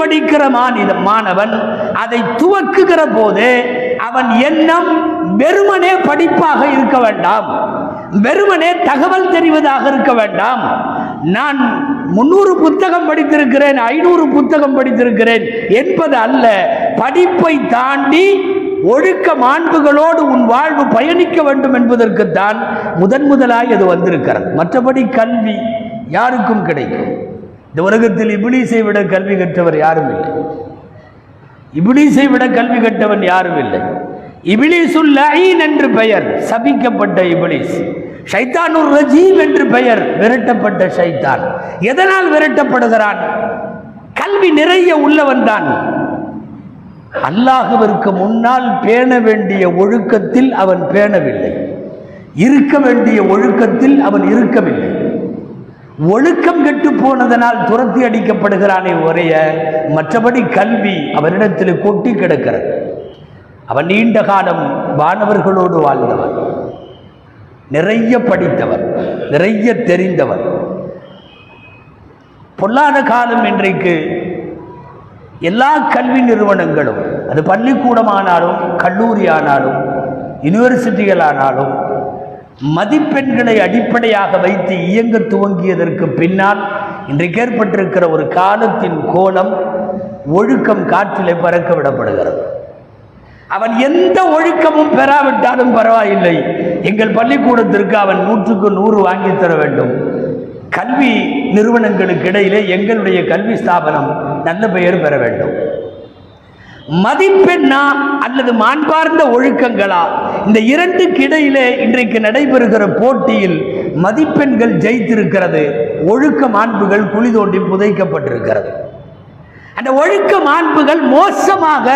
படிக்கிற மாணவன் அதை துவக்குகிற போது அவன் எண்ணம் வெறுமனே படிப்பாக இருக்க வேண்டாம், வெறுமனே தகவல் தெரிவதாக இருக்க வேண்டாம். நான் 300 புத்தகம் படித்திருக்கிறேன், 500 புத்தகம் படித்திருக்கிறேன் என்பது அல்ல. படிப்பை தாண்டி ஒழுக்க மாண்புகளோடு உன் வாழ்வு பயணிக்க வேண்டும் என்பதற்குத்தான் முதலாய் அது வந்திருக்கிறது. மற்றபடி கல்வி யாருக்கும் கிடைக்கும். இந்த உலகத்தில் இப்லீஸை விட கல்வி கற்றவர் யாரும் இல்லை. இப்லீஸை விட கல்வி கற்றவன் யாரும் இல்லை. இப்லீசுல் லஈன் என்று பெயர், சபிக்கப்பட்ட இப்லீஸ். ஷைத்தானுர் ரஜீம் என்று பெயர், விரட்டப்பட்ட ஷைத்தான். எதனால் விரட்டப்படுகிறான்? கல்வி நிறைய உள்ளவன் தான். அல்லாஹ்விற்கு முன்னால் பேண வேண்டிய ஒழுக்கத்தில் அவன் பேணவில்லை, இருக்க வேண்டிய ஒழுக்கத்தில் அவன் இருக்கவில்லை. ஒழுக்கம் கெட்டு போனதனால் துரத்தி அடிக்கப்படுகிறானே ஒரேய, மற்றபடி கல்வி அவனிடத்தில் கொட்டி கிடக்கிறது. அவன் நீண்ட காலம் வானவர்களோடு வாழ்ந்தவன், நிறைய படித்தவன், நிறைய தெரிந்தவன். பொல்லாத காலம் இன்றைக்கு எல்லா கல்வி நிறுவனங்களும், அது பள்ளிக்கூடமானாலும் கல்லூரி ஆனாலும் யூனிவர்சிட்டிகள் ஆனாலும், மதிப்பெண்களை அடிப்படையாக வைத்து இயங்க துவங்கியதற்கு பின்னால் இன்றைக்கு ஏற்பட்டிருக்கிற ஒரு காலத்தின் கோலம், ஒழுக்கம் காற்றிலே பறக்க விடப்படுகிறது. அவன் எந்த ஒழுக்கமும் பெறாவிட்டாலும் பரவாயில்லை, எங்கள் பள்ளிக்கூடத்திற்கு அவன் 100க்கு 100 வாங்கி தர வேண்டும். கல்வி நிறுவனங்களுக்கு இடையிலே எங்களுடைய கல்வி ஸ்தாபனம் நல்ல பெயர் பெற வேண்டும். மதிப்பெண்ணா அல்லது மாண்பார்ந்த ஒழுக்கங்களா? இந்த இரண்டுக்கு இடையிலே இன்றைக்கு நடைபெறுகிற போட்டியில் மதிப்பெண்கள் ஜெயித்திருக்கிறது, ஒழுக்க மாண்புகள் குழி தோண்டி புதைக்கப்பட்டிருக்கிறது. அந்த ஒழுக்க மாண்புகள் மோசமாக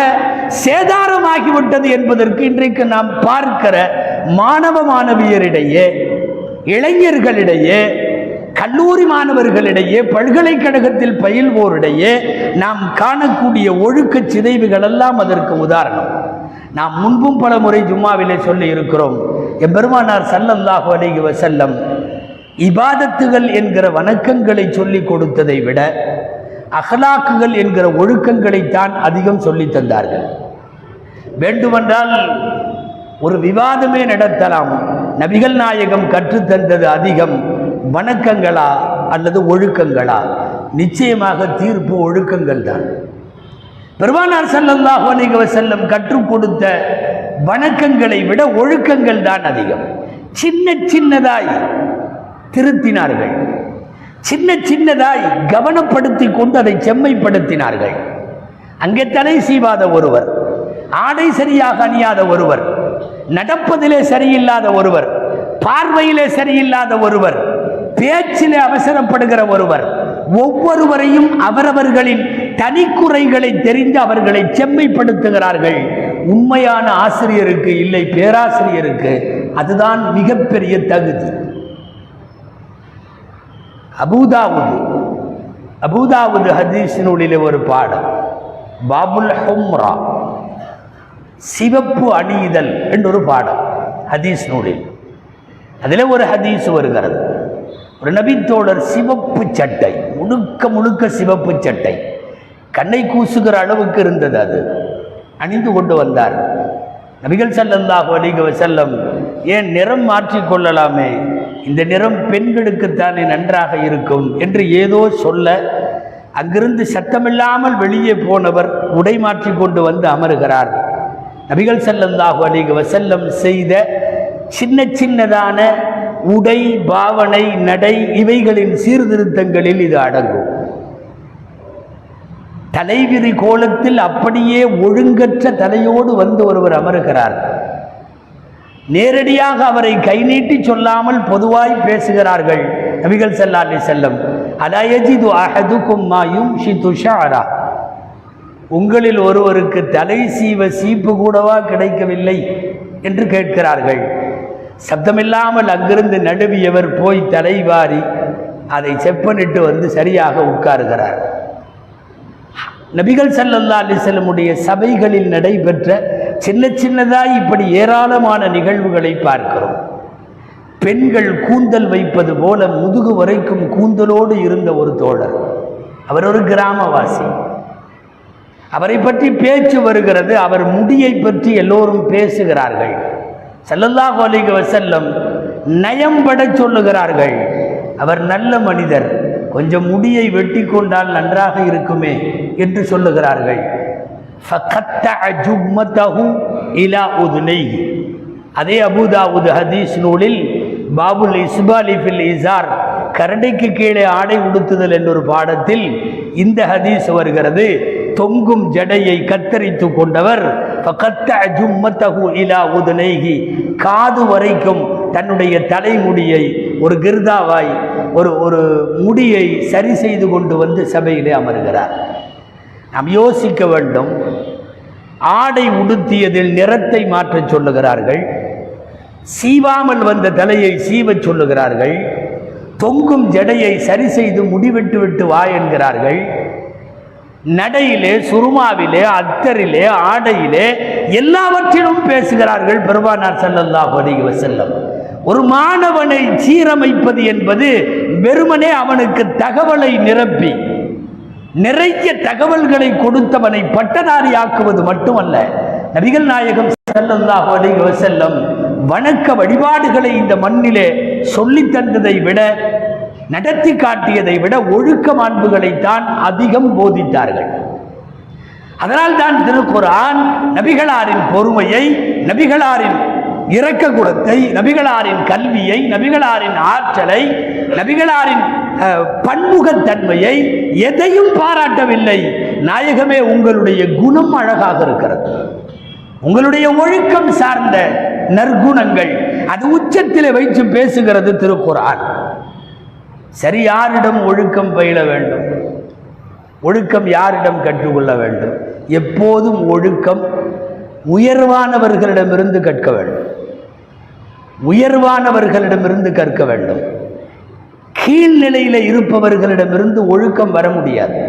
சேதாரமாகிவிட்டது என்பதற்கு இன்றைக்கு நாம் பார்க்கிற மாணவ மாணவியரிடையே, இளைஞர்களிடையே, கல்லூரி மாணவர்களிடையே, பல்கலைக்கழகத்தில் பயில்வோரிடையே நாம் காணக்கூடிய ஒழுக்க சிதைவுகள் எல்லாம் அதற்கு உதாரணம். நாம் முன்பும் பல முறை ஜும்மாவிலே சொல்லி இருக்கிறோம், எம்பெருமானார் ஸல்லல்லாஹு அலைஹி வஸல்லம் இபாதத்துகள் என்கிற வணக்கங்களை சொல்லிக் கொடுத்ததை விட அஹ்லாக்குகள் என்கிற ஒழுக்கங்களைத்தான் அதிகம் சொல்லி தந்தார்கள். வேண்டுமென்றால் ஒரு விவாதமே நடத்தலாம், நபிகள் நாயகம் கற்றுத்தந்தது அதிகம் வணக்கங்களா அல்லது ஒழுக்கங்களா? நிச்சயமாக தீர்ப்பு ஒழுக்கங்கள் தான். பெருமானார் ஸல்லல்லாஹு அலைஹி வஸல்லம் கற்றுக் கொடுத்த வணக்கங்களை விட ஒழுக்கங்கள் தான் அதிகம். சின்ன சின்னதாய் திருத்தினார்கள், சின்ன சின்னதாய் கவனப்படுத்தி கொண்டு அதை செம்மைப்படுத்தினார்கள். அங்கே தலை சீவாத ஒருவர், ஆடை சரியாக அணியாத ஒருவர், நடப்பதிலே சரியில்லாத ஒருவர், பார்வையிலே சரியில்லாத ஒருவர், பேச்சிலே அவசரப்படுகிற ஒருவர், ஒவ்வொருவரையும் அவரவர்களின் தனிக்குறைகளை தெரிந்து அவர்களை செம்மைப்படுத்துகிறார்கள். உண்மையான ஆசிரியருக்கு இல்லை, பேராசிரியருக்கு அதுதான் மிகப்பெரிய தகுதி. அபூதாவுது ஹதீஸ் நூலிலே ஒரு பாடம், பாபுல் ஹும்ரா, சிவப்பு அணியுதல் என்றொரு பாடம் ஹதீஸ் நூலில். அதில் ஒரு ஹதீஸ் வருகிறது, ஒரு நபித்தோழர் சிவப்பு சட்டை, முழுக்க முழுக்க சிவப்பு சட்டை, கண்ணை கூசுகிற அளவுக்கு இருந்தது, அது அணிந்து கொண்டு வந்தார். நபிகள் ஸல்லல்லாஹு அலைஹி வஸல்லம், ஏன் நிறம் மாற்றிக்கொள்ளலாமே, இந்த நிறம் பெண்களுக்குத்தானே நன்றாக இருக்கும் என்று ஏதோ சொல்ல, அங்கிருந்து சத்தமில்லாமல் வெளியே போனவர் உடை மாற்றி கொண்டு வந்து அமருகிறார். நபிகள் ஸல்லல்லாஹு அலைஹி வஸல்லம் செய்த சின்ன சின்னதான உடை, பாவனை, நடை, இவைகளின் சீர்திருத்தங்களில் இது அடங்கும். தலைவிரி கோலத்தில் அப்படியே ஒழுங்கற்ற தலையோடு வந்து ஒருவர் அமருகிறார். நேரடியாக அவரை கை நீட்டி சொல்லாமல் பொதுவாய் பேசுகிறார்கள் நபிகள் ஸல்லல்லாஹு அலைஹி வஸல்லம். அலா யஜிது அஹதுக்கும் மா யும்ஷிது ஷஅரா, உங்களில் ஒருவருக்கு தலை சீவ சீப்பு கூடவா கிடைக்கவில்லை என்று கேட்கிறார்கள். சப்தமில்லாமல் அங்கிருந்து நடுவியவர் போய் தலைவாரி அதை செப்பனிட்டு வந்து சரியாக உட்காருகிறார். நபிகள் ஸல்லல்லாஹு அலைஹி வஸல்லமுடைய சபைகளில் நடைபெற்ற சின்ன சின்னதாய் இப்படி ஏராளமான நிகழ்வுகளை பார்க்கிறோம். பெண்கள் கூந்தல் வைப்பது போல முதுகு வரைக்கும் கூந்தலோடு இருந்த ஒரு தோழர், அவர் ஒரு கிராமவாசி, அவரை பற்றி பேச்சு வருகிறது. அவர் முடியை பற்றி எல்லோரும் பேசுகிறார்கள். ஸல்லல்லாஹு அலைஹி வஸல்லம் நயம்பட சொல்லுகிறார்கள், அவர் நல்ல மனிதர், கொஞ்சம் முடியை வெட்டி கொண்டால் நன்றாக இருக்குமே என்று சொல்லுகிறார்கள். அதே அபூதாவுத் ஹதீஸ் நூலில் பாபுல் இஸ்பாலி ஃபில் இஸார், கரடைக்கு கீழே ஆடை உடுத்துதல் என்றொரு பாடத்தில் இந்த ஹதீஸ் வருகிறது. தொங்கும் ஜடையை கத்தரித்து கொண்டவர் காது வரைக்கும் தன்னுடைய தலைமுடியை ஒரு கிர்தாவாய் ஒரு முடியை சரி செய்து கொண்டு வந்து சபையிலே அமர்கிறார். நாம் யோசிக்க வேண்டும். ஆடை உடுத்தியதில் நிறத்தை மாற்றச் சொல்லுகிறார்கள், சீவாமல் வந்த தலையை சீவச் சொல்லுகிறார்கள், தொங்கும் ஜடையை சரி செய்து முடிவிட்டு விட்டு வா என்கிறார்கள். நடையிலே, சுருமாவிலே, அத்தரிலே, ஆடையிலே எல்லாவற்றிலும் பேசுகிறார்கள் பெருமானார் ஸல்லல்லாஹு அலைஹி வஸல்லம். ஒரு மாணவனை சீரமைப்பது என்பது வெறுமனே அவனுக்கு தகவலை நிரப்பி நிறைய தகவல்களை கொடுத்தவனை பட்டதாரி ஆக்குவது மட்டுமல்ல. நபிகள் நாயகம் ஸல்லல்லாஹு அலைஹி வஸல்லம் வணக்க வழிபாடுகளை இந்த மண்ணிலே சொல்லி தந்ததை விட, நடத்தி காட்டியதை விட ஒழுக்க மாண்புகளைத்தான் அதிகம் போதித்தார்கள். அதனால் தான் திருக்குர்ஆன் நபிகளாரின் பொறுமையை, நபிகளாரின் இரக்க குணத்தை, நபிகளாரின் கல்வியை, நபிகளாரின் ஆற்றலை, நபிகளாரின் பன்முகத்தன்மையை எதையும் பாராட்டவில்லை. நாயகமே, உங்களுடைய குணம் அழகாக இருக்கிறது, உங்களுடைய ஒழுக்கம் சார்ந்த நற்குணங்கள், அது உச்சத்தில் வைத்து பேசுகிறது திருக்குர்ஆன். சரி, யாரிடம் ஒழுக்கம் பயில வேண்டும்? ஒழுக்கம் யாரிடம் கற்றுக்கொள்ள வேண்டும்? எப்போதும் ஒழுக்கம் உயர்வானவர்களிடமிருந்து கற்க வேண்டும், உயர்வானவர்களிடமிருந்து கற்க வேண்டும். கீழ்நிலையில் இருப்பவர்களிடமிருந்து ஒழுக்கம் வர முடியாது.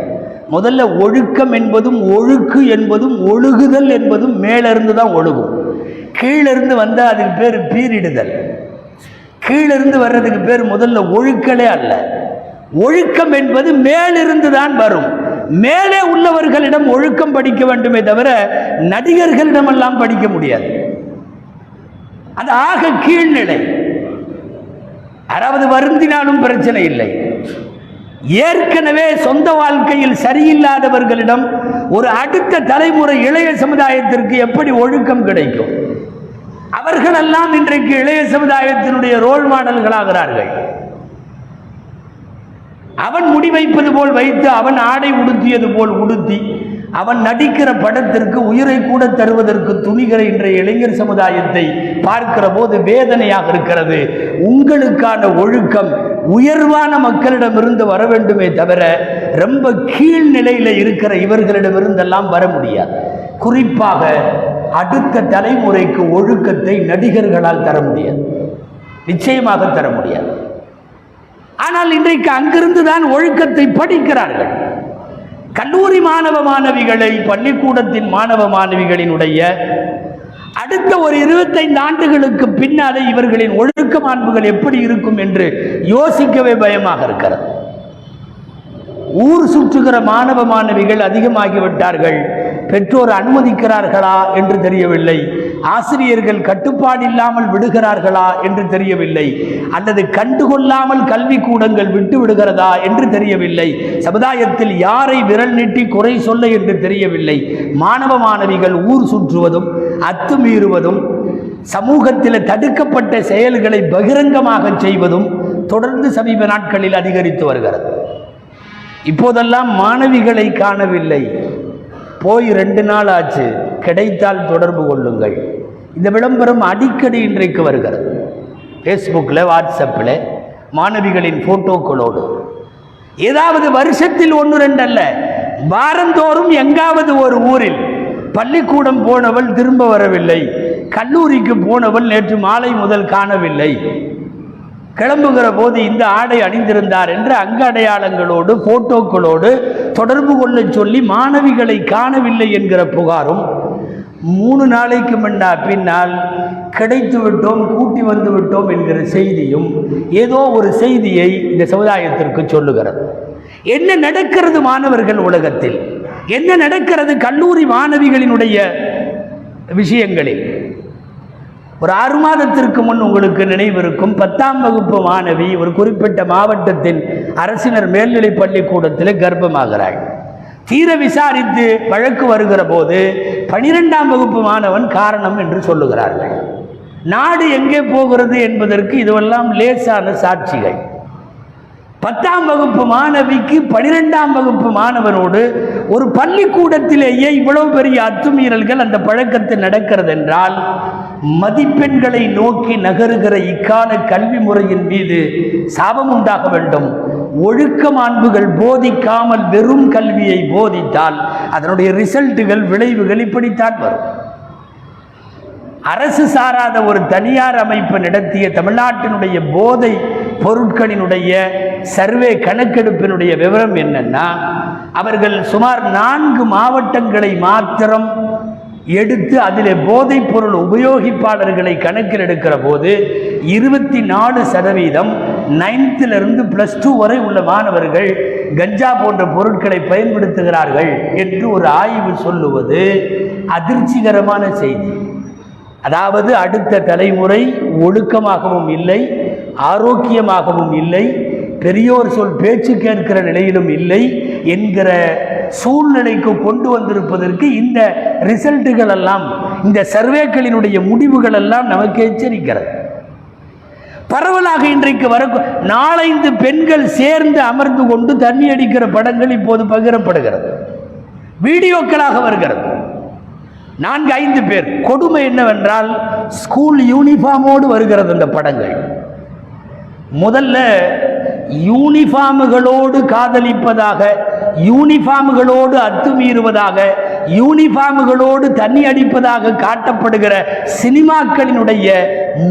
முதல்ல ஒழுக்கம் என்பதும் ஒழுக்கு என்பதும் ஒழுகுதல் என்பதும் மேலிருந்து தான் ஒழுகும். கீழிருந்து வந்தால் அதுக்கு பேர் பீரிடுதல். கீழிருந்து வர்றதுக்கு பேர் முதல்ல ஒழுக்கலே அல்ல. ஒழுக்கம் என்பது மேலிருந்து தான் வரும். மேலே உள்ளவர்களிடம் ஒழுக்கம் படிக்க வேண்டுமே தவிர நடிகர்களிடமெல்லாம் படிக்க முடியாது. அது ஆக கீழ்நிலை. யாராவது வருந்தினாலும் பிரச்சனை இல்லை. ஏற்கனவே சொந்த வாழ்க்கையில் சரியில்லாதவர்களிடம் ஒரு அடுத்த தலைமுறை இளைய சமுதாயத்திற்கு எப்படி ஒழுக்கம் கிடைக்கும்? அவர்களெல்லாம் இன்றைக்கு இளைய சமுதாயத்தினுடைய ரோல் மாடல்களாகிறார்கள். அவன் முடிவைப்பது போல் வைத்து, அவன் ஆடை உடுத்தியது போல் உடுத்தி, அவன் நடிக்கிற படத்திற்கு உயிரை கூட தருவதற்கு துணிகிற இன்றைய இளைஞர் சமுதாயத்தை பார்க்கிற போது வேதனையாக இருக்கிறது. உங்களுக்கான ஒழுக்கம் உயர்வான மக்களிடமிருந்து வர வேண்டுமே தவிர ரொம்ப கீழ்நிலையில் இருக்கிற இவர்களிடமிருந்தெல்லாம் வர முடியாது. குறிப்பாக அடுத்த தலைமுறைக்கு ஒழுக்கத்தை நடிகர்களால் தர முடியாது, நிச்சயமாக தர முடியாது. ஆனால் இன்றைக்கு அங்கிருந்து தான் ஒழுக்கத்தை படிக்கிறார்கள். கல்லூரி மாணவ மாணவிகளை, பள்ளிக்கூடத்தின் மாணவ மாணவிகளினுடைய அடுத்த ஒரு 25 ஆண்டுகளுக்கு பின்னாலே இவர்களின் ஒழுக்க மாண்புகள் எப்படி இருக்கும் என்று யோசிக்கவே பயமாக இருக்கிறது. ஊர் சுற்றுகிற மாணவ மாணவிகள் அதிகமாகிவிட்டார்கள். பெற்றோர் அனுமதிக்கிறார்களா என்று தெரியவில்லை. ஆசிரியர்கள் கட்டுப்பாடு இல்லாமல் விடுகிறார்களா என்று தெரியவில்லை. அல்லது கண்டுகொள்ளாமல் கல்வி கூடங்கள் விட்டு விடுகிறதா என்று தெரியவில்லை. சமுதாயத்தில் யாரை விரல் நீட்டி குறை சொல்ல என்று தெரியவில்லை. மாணவ மாணவிகள் ஊர் சுற்றுவதும் அத்துமீறுவதும் சமூகத்தில் தடுக்கப்பட்ட செயல்களை பகிரங்கமாக செய்வதும் தொடர்ந்து சமீப நாட்களில் அதிகரித்து வருகிறது. இப்போதெல்லாம் மாணவிகளை காணவில்லை, போய் 2 நாள் ஆச்சு, கிடைத்தால் தொடர்பு கொள்ளுங்கள். இந்த விளம்பரம் அடிக்கடி இன்றைக்கு வருகிறது. ஃபேஸ்புக்கில், வாட்ஸ்அப்பில் மாணவிகளின் போட்டோக்களோடு. ஏதாவது வருஷத்தில் 1-2 அல்ல, வாரந்தோறும் எங்காவது ஒரு ஊரில் பள்ளிக்கூடம் போனவள் திரும்ப வரவில்லை, கல்லூரிக்கு போனவள் நேற்று மாலை முதல் காணவில்லை, கிளம்புகிற போது இந்த ஆடை அணிந்திருந்தார் என்று அங்க அடையாளங்களோடு போட்டோக்களோடு தொடர்பு கொள்ள சொல்லி மாணவிகளை காணவில்லை என்கிற புகாரும் 3 நாளைக்கு பின்னால் கிடைத்து விட்டோம், கூட்டி வந்து விட்டோம் என்கிற செய்தியும் ஏதோ ஒரு செய்தியை இந்த சமுதாயத்திற்கு சொல்லுகிறது. என்ன நடக்கிறது மாணவர்கள் உலகத்தில்? என்ன நடக்கிறது கல்லூரி மாணவிகளினுடைய விஷயங்களில்? ஒரு 6 மாதத்திற்கு முன் உங்களுக்கு நினைவிருக்கும், 10ஆம் வகுப்பு மாணவி ஒரு குறிப்பிட்ட மாவட்டத்தின் அரசினர் மேல்நிலை பள்ளிக்கூடத்தில் கர்ப்பமாகிறாள். தீர விசாரித்து வழக்கு வருகிற போது 12ஆம் வகுப்பு மாணவன் காரணம் என்று சொல்லுகிறார்கள். நாடு எங்கே போகிறது என்பதற்கு இதுவெல்லாம் லேசான சாட்சிகள். 10ஆம் வகுப்பு மாணவிக்கு 12ஆம் வகுப்பு மாணவனோடு ஒரு பள்ளிக்கூடத்திலேயே இவ்வளவு பெரிய அத்துமீறல்கள், அந்த பழக்கத்தில் நடக்கிறது என்றால், மதிப்பெண்களை நோக்கி நகருகிற இக்கால கல்வி முறையின் மீது சாபம் உண்டாக வேண்டும். ஒழுக்க மாண்புகள் போதிக்காமல் வெறும் கல்வியை போதித்தால் அதனுடைய ரிசல்ட்டுகள், விளைவுகள் இப்படித்தான் வரும். அரசு சாராத ஒரு தனியார் அமைப்பு நடத்திய தமிழ்நாட்டினுடைய போதை பொருட்களினுடைய சர்வே கணக்கெடுப்பினுடைய விவரம் என்னன்னா, அவர்கள் சுமார் 4 மாவட்டங்களை மாத்திரம் எடுத்து அதிலே போதைப் பொருள் உபயோகிப்பாளர்களை கணக்கில் எடுக்கிற போது 24% 9th +2 வரை உள்ள மாணவர்கள் கஞ்சா போன்ற பொருட்களை பயன்படுத்துகிறார்கள் என்று ஒரு ஆய்வு சொல்லுவது அதிர்ச்சிகரமான செய்தி. அதாவது அடுத்த தலைமுறை ஒழுக்கமாகவும் இல்லை, ஆரோக்கியமாகவும் இல்லை, பெரியோர் சொல் பேச்சு கேட்கிற நிலையிலும் இல்லை என்கிற சூழ்நிலைக்கு கொண்டு வந்திருப்பதற்கு இந்த ரிசல்ட்டுகள் எல்லாம், இந்த சர்வேக்களினுடைய முடிவுகள் எல்லாம் நமக்கு எச்சரிக்கிறது. பரவலாக இன்றைக்கு வர 4-5 பெண்கள் சேர்ந்து அமர்ந்து கொண்டு தண்ணி அடிக்கிற படங்கள் இப்போது பகிரப்படுகிறது, வீடியோக்களாக வருகிறது. 4-5 பேர். கொடுமை என்னவென்றால், ஸ்கூல் யூனிஃபார்மோடு வருகிறது அந்த படங்கள். முதல்ல யூனிஃபார்முகளோடு காதலிப்பதாக, யூனிஃபார்முகளோடு அத்துமீறுவதாக, யூனிஃபார்முகளோடு தண்ணி அடிப்பதாக காட்டப்படுகிற சினிமாக்களினுடைய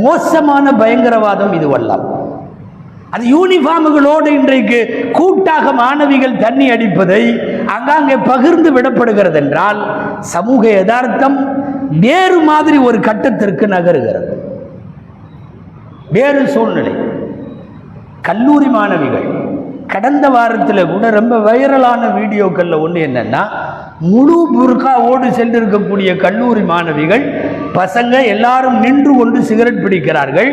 மோசமான பயங்கரவாதம் இதுவெல்லாம். அது யூனிஃபார்முகளோடு இன்றைக்கு கூட்டாக மாணவிகள் தண்ணி அடிப்பதை அங்காங்கே பகிர்ந்து விடப்படுகிறது என்றால், சமூக யதார்த்தம் வேறு மாதிரி ஒரு கட்டத்திற்கு நகருகிறது. வேறு சூழ்நிலை. கல்லூரி மாணவிகள் கடந்த வாரத்தில் கூட ரொம்ப வைரலான வீடியோக்களில் ஒன்று என்னன்னா, முழு புர்காவோடு சென்றிருக்கக்கூடிய கல்லூரி மாணவிகள், பசங்க எல்லாரும் நின்று கொண்டு சிகரெட் பிடிக்கிறார்கள்.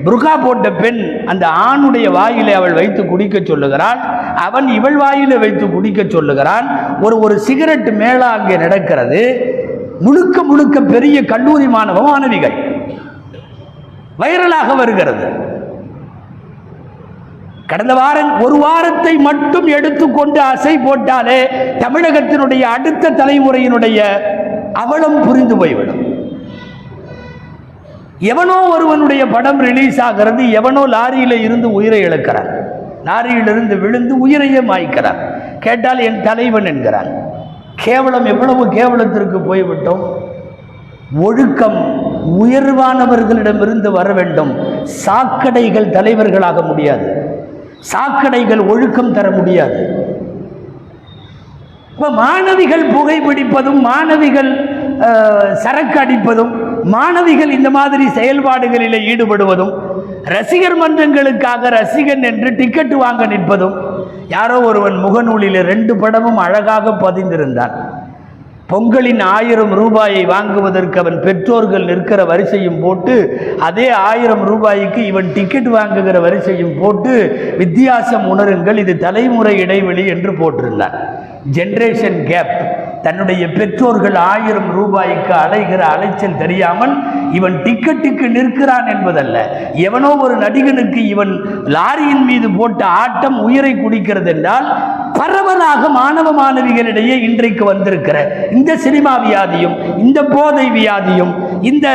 புர்கா போட்ட பெண் அந்த ஆணுடைய வாயிலை அவள் வைத்து குடிக்க சொல்லுகிறாள், அவன் இவள் வாயிலை வைத்து குடிக்க சொல்லுகிறான். ஒரு சிகரெட் மேளா அங்கே நடக்கிறது. முழுக்க முழுக்க பெரிய கல்லூரி மாணவிகள் வைரலாக வருகிறது. கடந்த வாரம் ஒரு வாரத்தை மட்டும் எடுத்துக்கொண்டு அசை போட்டாலே தமிழகத்தினுடைய அடுத்த தலைமுறையினுடைய அவலம் புரிந்து போய்விடும். எவனோ ஒருவனுடைய படம் ரிலீஸ் ஆகிறது, எவனோ லாரியில இருந்து உயிரை இழக்கிறான், லாரியிலிருந்து விழுந்து உயிரையே மாய்க்கிறான். கேட்டால் என் தலைவன் என்கிறான். கேவலம், எவ்வளவு கேவலத்திற்கு போய்விட்டோம். ஒழுக்கம் உயர்வானவர்களிடமிருந்து வர வேண்டும். சாக்கடைகள் தலைவர்களாக முடியாது, சாக்கடைகள் ஒழுக்கம் தர முடியாது. மாணவிகள் புகைப்பிடிப்பதும், மாணவிகள் சரக்கு அடிப்பதும், மாணவிகள் இந்த மாதிரி செயல்பாடுகளில் ஈடுபடுவதும், ரசிகர் மன்றங்களுக்காக ரசிகன் என்று டிக்கெட் வாங்க நிற்பதும். யாரோ ஒருவன் முகநூலில் 2 படமும் அழகாக பதிந்திருந்தான். பொங்கலின் 1000 ரூபாயை வாங்குவதற்கு அவன் பெற்றோர்கள் நிற்கிற வரிசையும் போட்டு, அதே 1000 ரூபாய்க்கு இவன் டிக்கெட் வாங்குகிற வரிசையும் போட்டு, வித்தியாசம் உணருங்கள், இது தலைமுறை இடைவெளி என்று போட்டிருந்தான். Generation gap. தன்னுடைய பெற்றோர்கள் 1000 ரூபாய்க்கு அலைகிற அலைச்சல் தெரியாமல் இவன் டிக்கெட்டுக்கு நிற்கிறான் என்பதல்ல, எவனோ ஒரு நடிகனுக்கு இவன் லாரியின் மீது போட்ட ஆட்டம் உயிரை குடிக்கிறது என்றால், பரவலாக மாணவ மாணவிகளிடையே இன்றைக்கு வந்திருக்கிற இந்த சினிமா வியாதியும், இந்த போதை வியாதியும், இந்த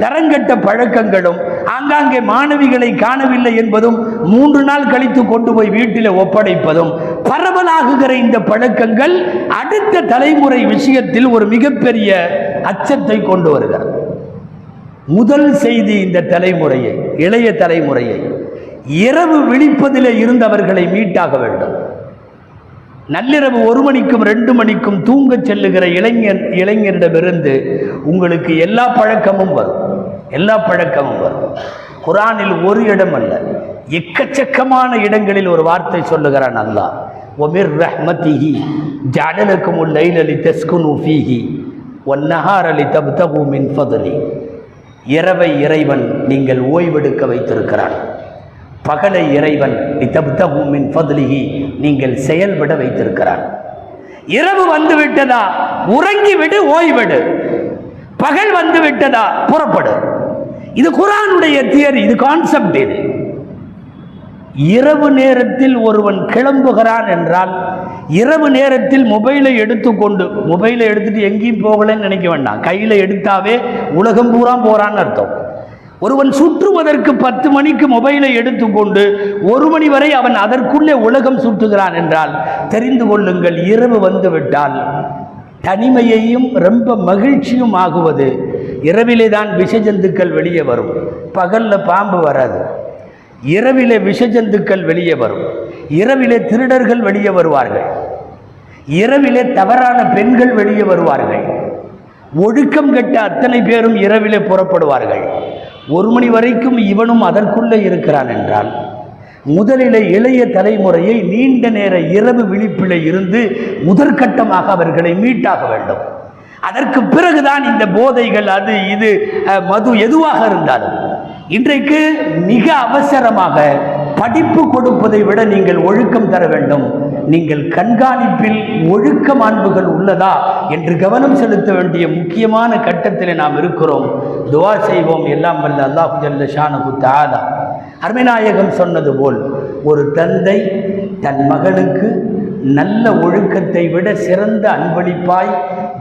தரங்கட்ட பழக்கங்களும், ஆங்காங்கே மாணவிகளை காணவில்லை என்பதும் 3 நாள் கழித்து கொண்டு போய் வீட்டில் ஒப்படைப்பதும், பரவலாகுகிற இந்த பழக்கங்கள் அடுத்த தலைமுறை விஷயத்தில் ஒரு மிகப்பெரிய அச்சத்தை கொண்டு வருகிறது. முதல் செய்தி, இந்த தலைமுறையை, இளைய தலைமுறையை இரவு விழிப்பதிலே இருந்தவர்களை மீட்டாக வேண்டும். நள்ளிரவு 1 மணிக்கும் 2 மணிக்கும் தூங்க செல்லுகிற இளைஞரிடமிருந்து உங்களுக்கு எல்லா பழக்கமும் வரும், எல்லா பழக்கமும் வரும். குரானில் ஒரு இடம் அல்ல, எக்கச்சக்கமான இடங்களில் ஒரு வார்த்தை சொல்லுகிறான் அல்லாஹ், ஒமிர் ரஹ்மதிஹி ஜஅலலகுமுல் லைல லிதஸ்குனு ஃபீஹி வன்னஹார லிதப்தகு மின் ஃபத்லி. இரவை இறைவன் நீங்கள் ஓய்வெடுக்க வைத்திருக்கிறான், பகலை இறைவன் லிதப்தகு மின் ஃபத்லிஹி நீங்கள் செயல்பட வைத்திருக்கிறான். இரவு வந்து விட்டதா உறங்கிவிடு, ஓய்வெடு. பகல் வந்து விட்டதா புறப்படு. இது குர்ஆனுடைய தியரி, இது கான்செப்ட். இது இரவு நேரத்தில் ஒருவன் கிளம்புகிறான் என்றால், இரவு நேரத்தில் மொபைலை எடுத்துட்டு எங்கேயும் போகலன்னு நினைக்க வேண்டாம். கையில் எடுத்தாவே உலகம் பூரா போறான்னு அர்த்தம். ஒருவன் சுற்றுவதற்கு 10 மணிக்கு மொபைலை எடுத்துக்கொண்டு 1 மணி வரை அவன் அதற்குள்ளே உலகம் சுற்றுகிறான் என்றால் தெரிந்து கொள்ளுங்கள், இரவு வந்து விட்டால் தனிமையையும் ரொம்ப மகிழ்ச்சியும் ஆகுவது இரவிலே தான். விஷஜந்துக்கள் வெளியே வரும், பகல்ல பாம்பு வராது. இரவிலே விஷஜந்துக்கள் வெளியே வரும், இரவிலே திருடர்கள் வெளியே வருவார்கள், இரவிலே தவறான பெண்கள் வெளியே வருவார்கள், ஒழுக்கம் கெட்ட அத்தனை பேரும் இரவிலே புறப்படுவார்கள். 1 மணி வரைக்கும் இவனும் அதற்குள்ளே இருக்கிறான் என்றால், முதலிலே இளைய தலைமுறையை நீண்ட நேர இரவு விழிப்பிலே இருந்து முதற்கட்டமாக அவர்களை மீட்டாக வேண்டும். அதற்கு பிறகுதான் இந்த போதைகள், அது இது மது எதுவாக இருந்தாலும். இன்றைக்கு மிக அவசரமாக படிப்பு கொடுப்பதை விட நீங்கள் ஒழுக்கம் தர வேண்டும். நீங்கள் கண்காணிப்பில் ஒழுக்க மாண்புகள் உள்ளதா என்று கவனம் செலுத்த வேண்டிய முக்கியமான கட்டத்தில் நாம் இருக்கிறோம். துஆ செய்வோம். எல்லாம் வல்ல அல்லாஹ் ஜல்ல ஷானஹு தஆலா அருமைநாயகம் சொன்னது போல், ஒரு தந்தை தன் மகளுக்கு நல்ல ஒழுக்கத்தை விட சிறந்த அன்பளிப்பாய்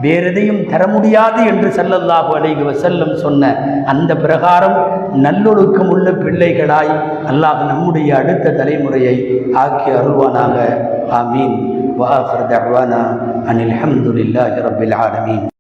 வேறெதையும் தர முடியாது என்று ஸல்லல்லாஹு அலைஹி வஸல்லம் சொன்ன அந்த பிரகாரம் நல்லொழுக்கம் உள்ள பிள்ளைகளாய் அல்லாஹ் நம்முடைய அடுத்த தலைமுறையை ஆக்கி அருள்வானாக. ஆமீன். வ ஆகிரு தஅவானா அனில் ஹம்துலில்லாஹி ரப்பில் ஆலமீன்.